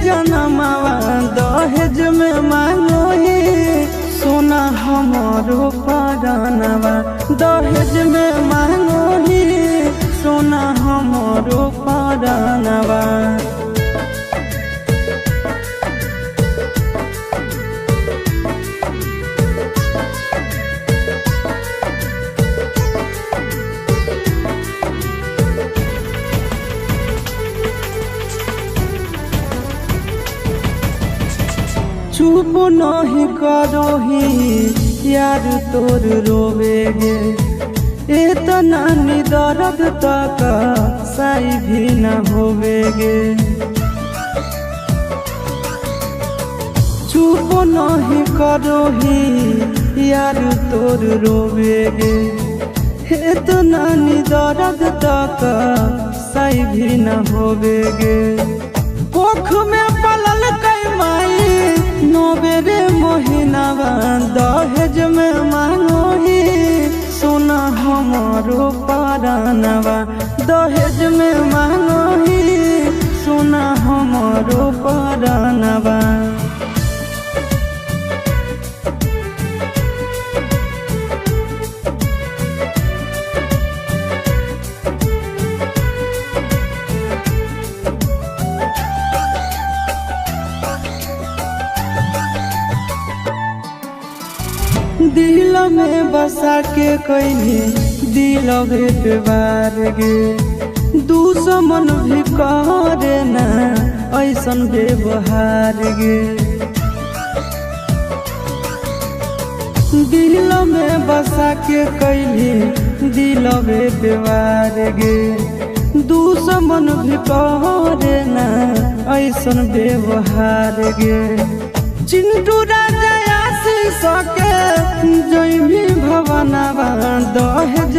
जनमावा दहेज में मांगोही सोना हमारो परानवा दहेज में मांगोही सोना हमारो परानवा। चुप नहीं करोही यार तोर रोवेगे इतना दर्द तक साई भी न होवेगे। चुप नहीं करोही यार तोर रोवेगे इतना दर्द तक साई भी न होवेगे। कोख में पलल कई माई नोबेरे मोहिनावा दहेज में मांगोही सोना हमारो परानवा दहेज में मांगोही सोना हमारो परानवा। दिल में बसा के कहीं दिल बार गे दुश्मन भी करे ना ऐसन व्यवहार गे। दिल में बसा के कहीं दिल बार गे दुश्मन भी करे ना ऐसन व्यवहार गे। चिंटू राजा आशीष के जय भी भवनवा दहेज